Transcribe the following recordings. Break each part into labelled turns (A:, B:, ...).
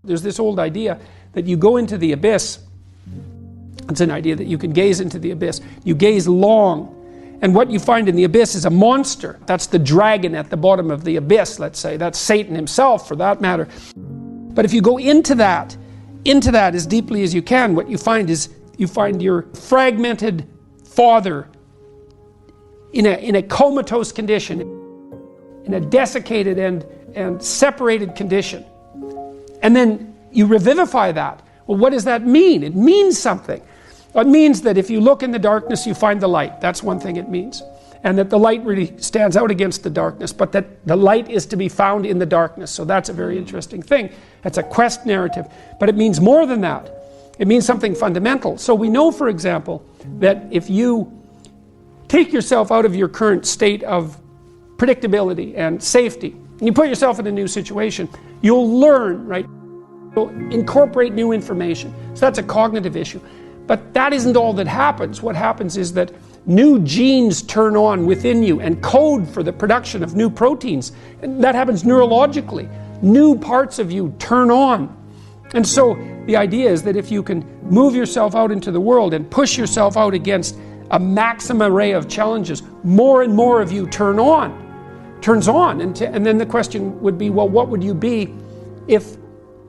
A: There's this old idea that you go into the abyss. It's an idea that you can gaze into the abyss. You gaze long, and what you find in the abyss is a monster. That's the dragon at the bottom of the abyss, let's say. That's Satan himself, for that matter. But if you go into that as deeply as you can, what you find is you find your fragmented father in a comatose condition, in a desiccated and separated condition. And then you revivify that. Well, what does that mean? It means something. It means that if you look in the darkness, you find the light. That's one thing it means. And that the light really stands out against the darkness, but that the light is to be found in the darkness. So that's a very interesting thing. It's a quest narrative. But it means more than that. It means something fundamental. So we know, for example, that if you take yourself out of your current state of predictability and safety, and you put yourself in a new situation, you'll learn, right? You'll incorporate new information. So that's a cognitive issue. But that isn't all that happens. What happens is that new genes turn on within you and code for the production of new proteins. And that happens neurologically. New parts of you turn on. And so the idea is that if you can move yourself out into the world and push yourself out against a maximum array of challenges, more and more of you turns on. And then the question would be, well, what would you be if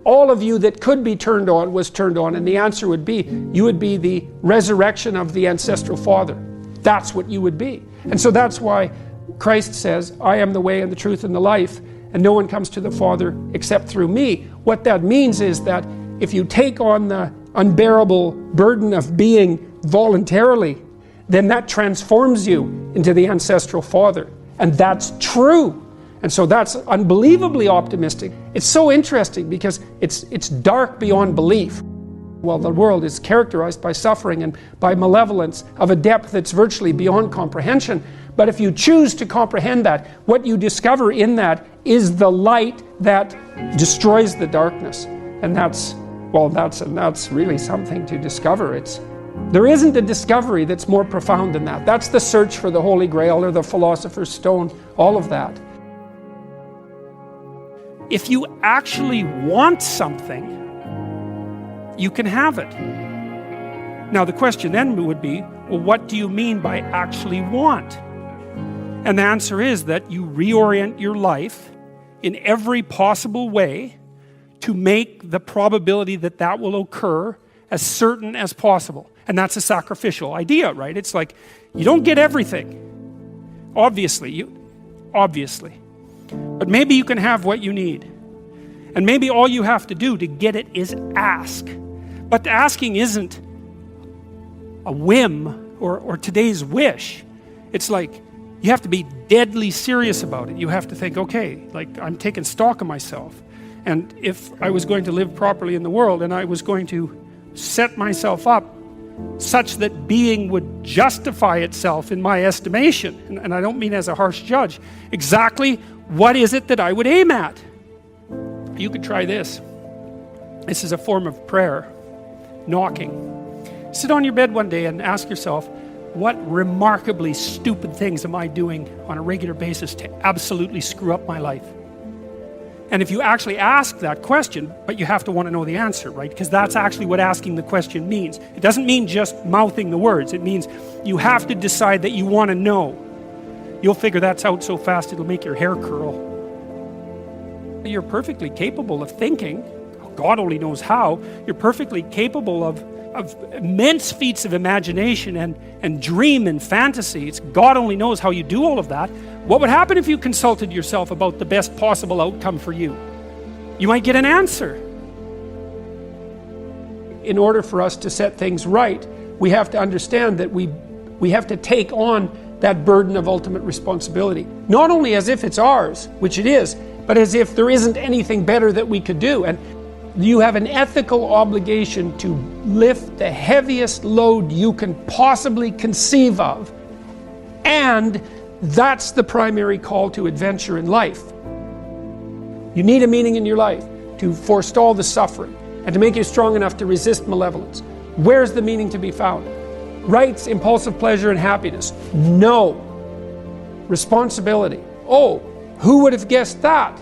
A: all of you that could be turned on was turned on? And the answer would be, you would be the resurrection of the ancestral father. That's what you would be. And so that's why Christ says, I am the way and the truth and the life, and no one comes to the Father except through me. What that means is that if you take on the unbearable burden of being voluntarily, then that transforms you into the ancestral father. And that's true. And so that's unbelievably optimistic. It's so interesting because it's dark beyond belief. Well, the world is characterized by suffering and by malevolence of a depth that's virtually beyond comprehension. But if you choose to comprehend that, what you discover in that is the light that destroys the darkness. And that's really something to discover. There isn't a discovery that's more profound than that. That's the search for the Holy Grail or the Philosopher's Stone, all of that. If you actually want something, you can have it. Now the question then would be, well, what do you mean by actually want? And the answer is that you reorient your life in every possible way to make the probability that that will occur as certain as possible. And that's a sacrificial idea, right? It's like, you don't get everything. Obviously. But maybe you can have what you need. And maybe all you have to do to get it is ask. But asking isn't a whim or today's wish. It's like, you have to be deadly serious about it. You have to think, okay, like I'm taking stock of myself. And if I was going to live properly in the world and I was going to set myself up such that being would justify itself in my estimation, and I don't mean as a harsh judge, exactly what is it that I would aim at? You could try this. This is a form of prayer, knocking. Sit on your bed one day and ask yourself, what remarkably stupid things am I doing on a regular basis to absolutely screw up my life? And if you actually ask that question, but you have to want to know the answer, right? Because that's actually what asking the question means. It doesn't mean just mouthing the words. It means you have to decide that you want to know. You'll figure that's out so fast it'll make your hair curl. You're perfectly capable of thinking. God only knows how. You're perfectly capable of immense feats of imagination and dream and fantasy. It's God only knows how you do all of that. What would happen if you consulted yourself about the best possible outcome for you? You might get an answer. In order for us to set things right, we have to understand that we have to take on that burden of ultimate responsibility. Not only as if it's ours, which it is, but as if there isn't anything better that we could do. And you have an ethical obligation to lift the heaviest load you can possibly conceive of. And that's the primary call to adventure in life. You need a meaning in your life to forestall the suffering and to make you strong enough to resist malevolence. Where's the meaning to be found? Rights, impulsive pleasure, and happiness? No. Responsibility? Oh, who would have guessed that?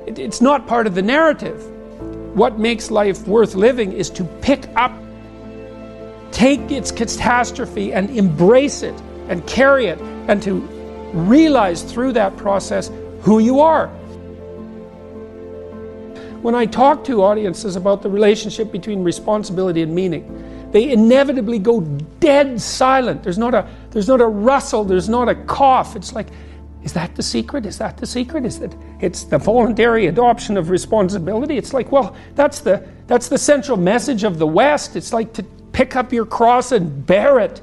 A: It's not part of the narrative. what makes life worth living is to pick up, take its catastrophe and embrace it and carry it, and to realize through that process who you are. When I talk to audiences about the relationship between responsibility and meaning, they inevitably go dead silent. There's not a rustle, there's not a cough. It's like, is that the secret? Is that the secret? Is that it's the voluntary adoption of responsibility? It's like, well, that's the central message of the West. It's like to pick up your cross and bear it,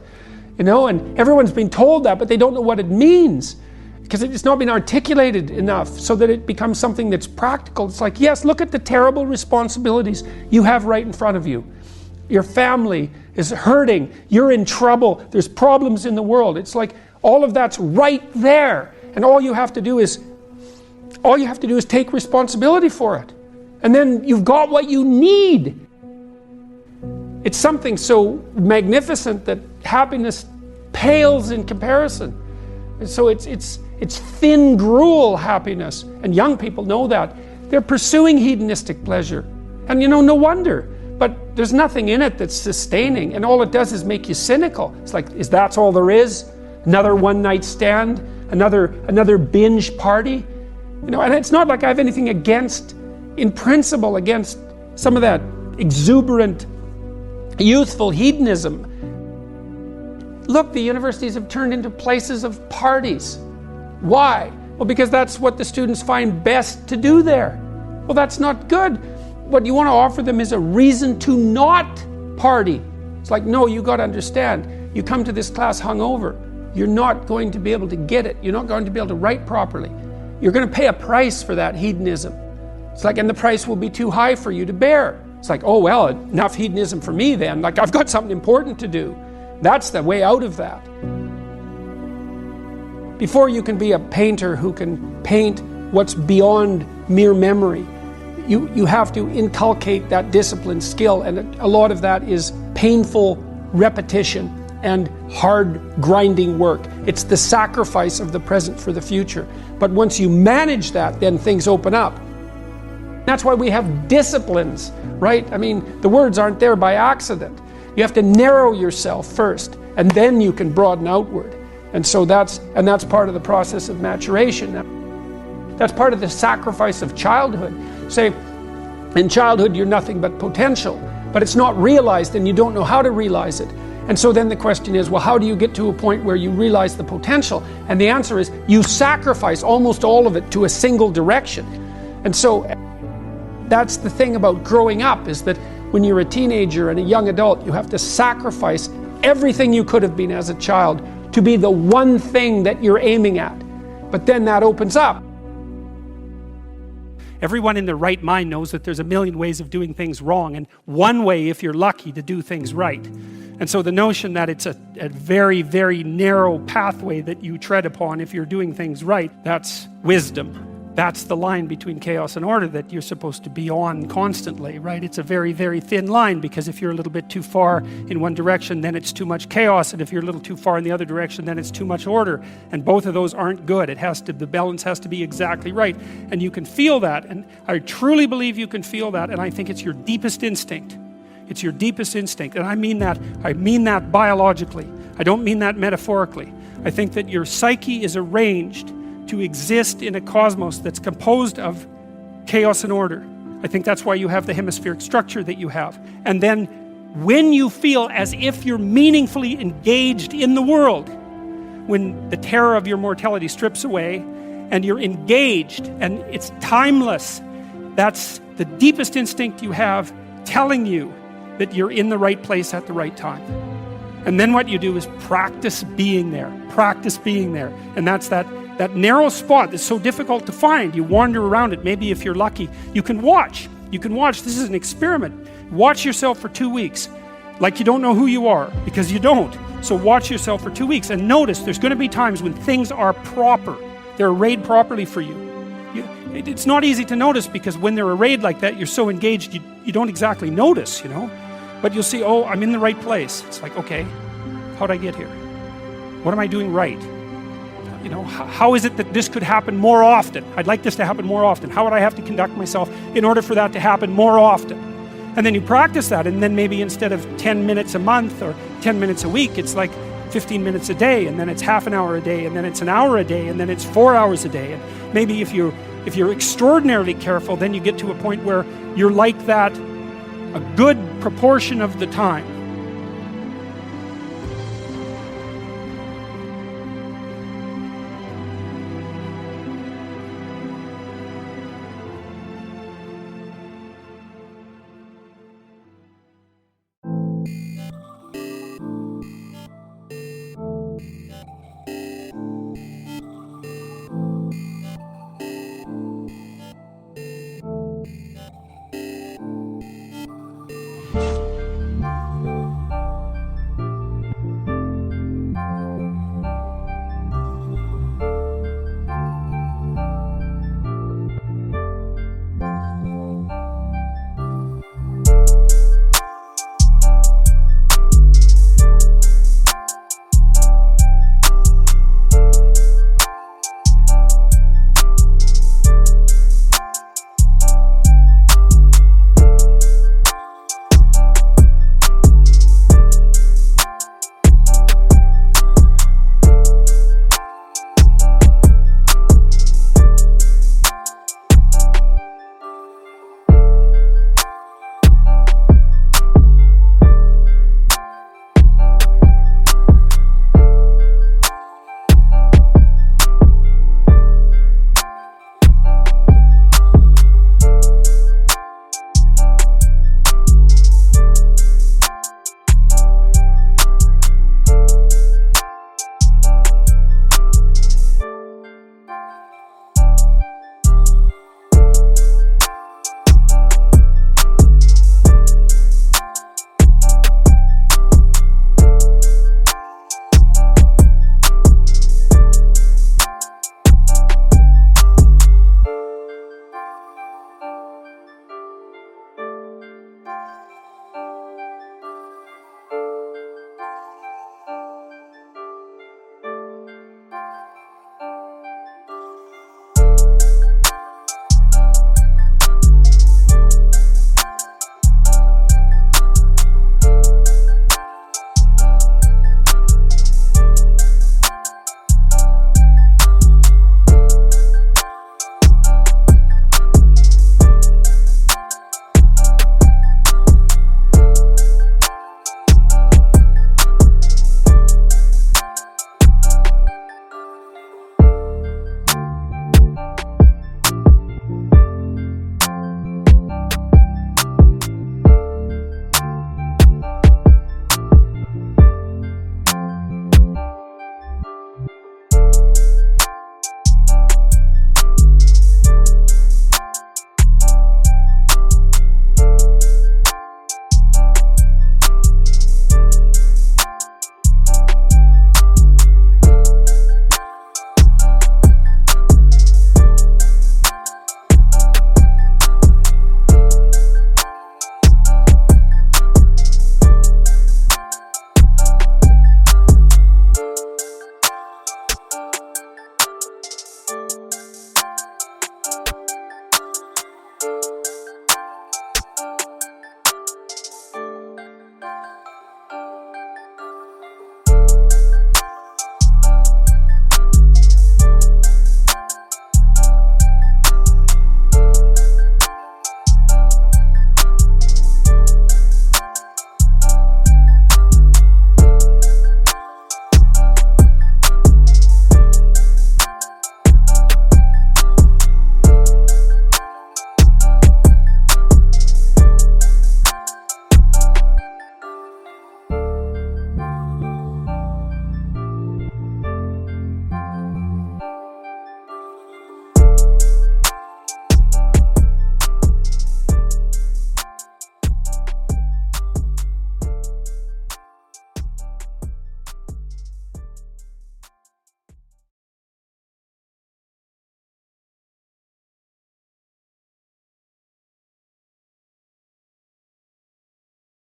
A: and everyone's been told that, but they don't know what it means, because it's not been articulated enough so that it becomes something that's practical. It's like, yes, look at the terrible responsibilities you have right in front of you. Your family is hurting, you're in trouble, there's problems in the world. It's like all of that's right there, and all you have to do is take responsibility for it, and then you've got what you need. It's something so magnificent that happiness pales in comparison. And so it's thin gruel happiness, and young people know that. They're pursuing hedonistic pleasure, and no wonder. But there's nothing in it that's sustaining, and all it does is make you cynical. It's like, is that all there is? Another one-night stand? Another binge party? And it's not like I have anything in principle, against some of that exuberant, youthful hedonism. Look, the universities have turned into places of parties. Why? Well, because that's what the students find best to do there. Well, that's not good. What you want to offer them is a reason to not party. It's like, no, you got to understand, you come to this class hungover, you're not going to be able to get it. You're not going to be able to write properly. You're going to pay a price for that hedonism. It's like, and the price will be too high for you to bear. It's like, oh, well, enough hedonism for me then. Like, I've got something important to do. That's the way out of that. Before you can be a painter who can paint what's beyond mere memory, you have to inculcate that discipline, skill, and a lot of that is painful repetition and hard grinding work. It's the sacrifice of the present for the future. But once you manage that, then things open up. That's why we have disciplines, right? I mean, the words aren't there by accident. You have to narrow yourself first, and then you can broaden outward. And so that's part of the process of maturation. That's part of the sacrifice of childhood. Say, in childhood you're nothing but potential, but it's not realized and you don't know how to realize it. And so then the question is, well, how do you get to a point where you realize the potential? And the answer is, you sacrifice almost all of it to a single direction. And so that's the thing about growing up, is that when you're a teenager and a young adult, you have to sacrifice everything you could have been as a child to be the one thing that you're aiming at. But then that opens up.
B: Everyone in their right mind knows that there's a million ways of doing things wrong, and one way, if you're lucky, to do things right. And so the notion that it's a very, very narrow pathway that you tread upon if you're doing things right, that's wisdom. That's the line between chaos and order that you're supposed to be on constantly, right? It's a very, very thin line, because if you're a little bit too far in one direction, then it's too much chaos, and if you're a little too far in the other direction, then it's too much order, and both of those aren't good. The balance has to be exactly right, and you can feel that, and I truly believe you can feel that, and I think it's your deepest instinct. It's your deepest instinct, and I mean that biologically. I don't mean that metaphorically. I think that your psyche is arranged to exist in a cosmos that's composed of chaos and order. I think that's why you have the hemispheric structure that you have. And then when you feel as if you're meaningfully engaged in the world, when the terror of your mortality strips away and you're engaged and it's timeless, that's the deepest instinct you have telling you that you're in the right place at the right time. And then what you do is practice being there. And that's that narrow spot that's so difficult to find. You wander around it. Maybe if you're lucky, you can watch. This is an experiment. Watch yourself for 2 weeks. Like you don't know who you are, because you don't. So watch yourself for 2 weeks and notice there's going to be times when things are proper. They're arrayed properly for you. It's not easy to notice, because when they're arrayed like that, you're so engaged, you don't exactly notice, But you'll see, oh, I'm in the right place. It's like, okay, how'd I get here? What am I doing right? you know, how is it that this could happen more often? I'd like this to happen more often. How would I have to conduct myself in order for that to happen more often? And then you practice that, and then maybe instead of 10 minutes a month or 10 minutes a week, it's like 15 minutes a day, and then it's half an hour a day, and then it's an hour a day, and then it's 4 hours a day. And maybe if you're extraordinarily careful, then you get to a point where you're like that a good proportion of the time.